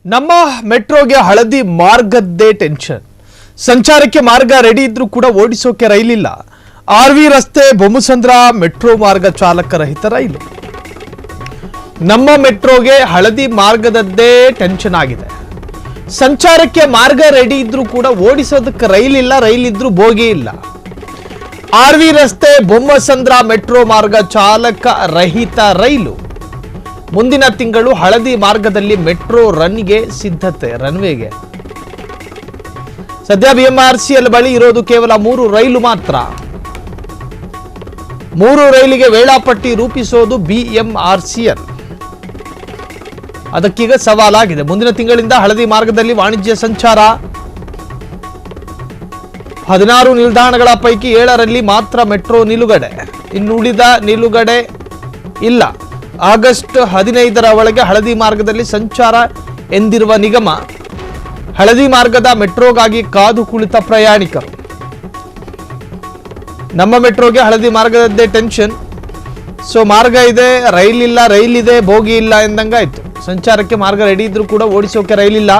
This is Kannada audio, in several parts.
ನಮ್ಮ ಮೆಟ್ರೋಗೆ ಹಳದಿ ಮಾರ್ಗದ್ದೇ ಟೆನ್ಷನ್. ಸಂಚಾರಕ್ಕೆ ಮಾರ್ಗ ರೆಡಿ ಇದ್ರೂ ಕೂಡ ಓಡಿಸೋಕೆ ರೈಲಿಲ್ಲ. ಆರ್ವಿ ರಸ್ತೆ ಬೊಮ್ಮಸಂದ್ರ ಮೆಟ್ರೋ ಮಾರ್ಗ ಚಾಲಕ ರಹಿತ ರೈಲು. ನಮ್ಮ ಮೆಟ್ರೋಗೆ ಹಳದಿ ಮಾರ್ಗದದ್ದೇ ಟೆನ್ಷನ್ ಆಗಿದೆ. ಸಂಚಾರಕ್ಕೆ ಮಾರ್ಗ ರೆಡಿ ಇದ್ರೂ ಕೂಡ ಓಡಿಸೋದಕ್ಕೆ ರೈಲಿಲ್ಲ, ರೈಲಿದ್ರೂ ಬೋಗಿ ಇಲ್ಲ. ಆರ್ವಿ ರಸ್ತೆ ಬೊಮ್ಮಸಂದ್ರ ಮೆಟ್ರೋ ಮಾರ್ಗ ಚಾಲಕ ರಹಿತ ರೈಲು. ಮುಂದಿನ ತಿಂಗಳು ಹಳದಿ ಮಾರ್ಗದಲ್ಲಿ ಮೆಟ್ರೋ ರನ್ಗೆ ಸಿದ್ಧತೆ. ರನ್ವೇಗೆ ಸದ್ಯ BMRCL ಬಳಿ ಇರೋದು ಕೇವಲ 3 ರೈಲು ಮಾತ್ರ. 3 ರೈಲಿಗೆ ವೇಳಾಪಟ್ಟಿ ರೂಪಿಸೋದು BMRCL. ಅದಕ್ಕೀಗ ಸವಾಲಾಗಿದೆ. ಮುಂದಿನ ತಿಂಗಳಿಂದ ಹಳದಿ ಮಾರ್ಗದಲ್ಲಿ ವಾಣಿಜ್ಯ ಸಂಚಾರ. 16 ನಿಲ್ದಾಣಗಳ ಪೈಕಿ 7ರಲ್ಲಿ ಮಾತ್ರ ಮೆಟ್ರೋ ನಿಲುಗಡೆ. ಇನ್ನುಳಿದ ನಿಲುಗಡೆ ಇಲ್ಲ. ಆಗಸ್ಟ್ 15ರ ಒಳಗೆ ಹಳದಿ ಮಾರ್ಗದಲ್ಲಿ ಸಂಚಾರ ಎಂದಿರುವ ನಿಗಮ. ಹಳದಿ ಮಾರ್ಗದ ಮೆಟ್ರೋಗಾಗಿ ಕಾದು ಕುಳಿತ ಪ್ರಯಾಣಿಕರು. ನಮ್ಮ ಮೆಟ್ರೋಗೆ ಹಳದಿ ಮಾರ್ಗದದ್ದೇ ಟೆನ್ಷನ್. ಸೊ ಮಾರ್ಗ ಇದೆ, ರೈಲ್ ಇಲ್ಲ, ರೈಲ್ ಇದೆ, ಬೋಗಿ ಇಲ್ಲ ಎಂದಂಗಾಯ್ತು. ಸಂಚಾರಕ್ಕೆ ಮಾರ್ಗ ರೆಡಿ ಇದ್ರೂ ಕೂಡ ಓಡಿಸೋಕೆ ರೈಲಿಲ್ಲ.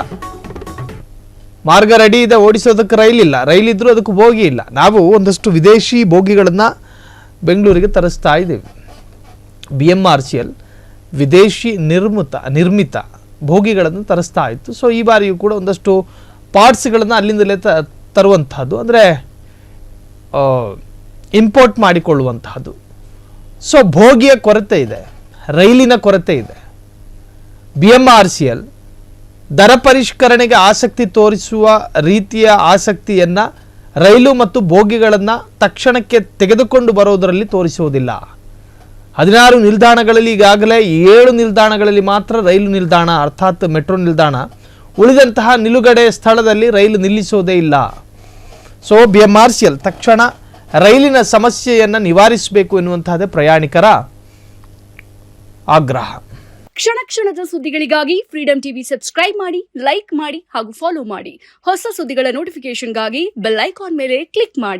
ಮಾರ್ಗ ರೆಡಿ ಇದೆ, ಓಡಿಸೋದಕ್ಕೆ ರೈಲ್ ಇಲ್ಲ, ರೈಲ್ ಇದ್ರೂ ಅದಕ್ಕೆ ಬೋಗಿ ಇಲ್ಲ. ನಾವು ಒಂದಷ್ಟು ವಿದೇಶಿ ಬೋಗಿಗಳನ್ನು ಬೆಂಗಳೂರಿಗೆ ತರಿಸ್ತಾ ಇದ್ದೇವೆ. BMRCL ವಿದೇಶಿ ನಿರ್ಮಿತ ಬೋಗಿಗಳನ್ನು ತರಿಸ್ತಾ ಇತ್ತು. ಸೊ ಈ ಬಾರಿಯೂ ಕೂಡ ಒಂದಷ್ಟು ಪಾರ್ಟ್ಸ್ಗಳನ್ನು ಅಲ್ಲಿಂದಲೇ ತರುವಂತಹದ್ದು, ಅಂದರೆ ಇಂಪೋರ್ಟ್ ಮಾಡಿಕೊಳ್ಳುವಂತಹದ್ದು. ಸೊ ಬೋಗಿಯ ಕೊರತೆ ಇದೆ, ರೈಲಿನ ಕೊರತೆ ಇದೆ. BMRCL ದರ ಪರಿಷ್ಕರಣೆಗೆ ಆಸಕ್ತಿ ತೋರಿಸುವ ರೀತಿಯ ಆಸಕ್ತಿಯನ್ನು ರೈಲು ಮತ್ತು ಬೋಗಿಗಳನ್ನು ತಕ್ಷಣಕ್ಕೆ ತೆಗೆದುಕೊಂಡು ಬರೋದರಲ್ಲಿ ತೋರಿಸುವುದಿಲ್ಲ. 16 ನಿಲ್ದಾಣಗಳಲ್ಲಿ ಈಗಾಗಲೇ 7 ನಿಲ್ದಾಣಗಳಲ್ಲಿ ಮಾತ್ರ ರೈಲು ನಿಲ್ದಾಣ, ಅರ್ಥಾತ್ ಮೆಟ್ರೋ ನಿಲ್ದಾಣ. ಉಳಿದಂತಹ ನಿಲುಗಡೆ ಸ್ಥಳದಲ್ಲಿ ರೈಲು ನಿಲ್ಲಿಸೋದೇ ಇಲ್ಲ. ಸೊ BMRCL ತಕ್ಷಣ ರೈಲಿನ ಸಮಸ್ಯೆಯನ್ನು ನಿವಾರಿಸಬೇಕು ಎನ್ನುವಂತಹದೇ ಪ್ರಯಾಣಿಕರ ಆಗ್ರಹ. ಕ್ಷಣ ಕ್ಷಣದ ಸುದ್ದಿಗಳಿಗಾಗಿ ಫ್ರೀಡಂ ಟಿವಿ ಸಬ್ಸ್ಕ್ರೈಬ್ ಮಾಡಿ, ಲೈಕ್ ಮಾಡಿ ಹಾಗೂ ಫಾಲೋ ಮಾಡಿ. ಹೊಸ ಸುದ್ದಿಗಳ ನೋಟಿಫಿಕೇಶನ್ಗಾಗಿ ಬೆಲ್ ಐಕಾನ್ ಮೇಲೆ ಕ್ಲಿಕ್ ಮಾಡಿ.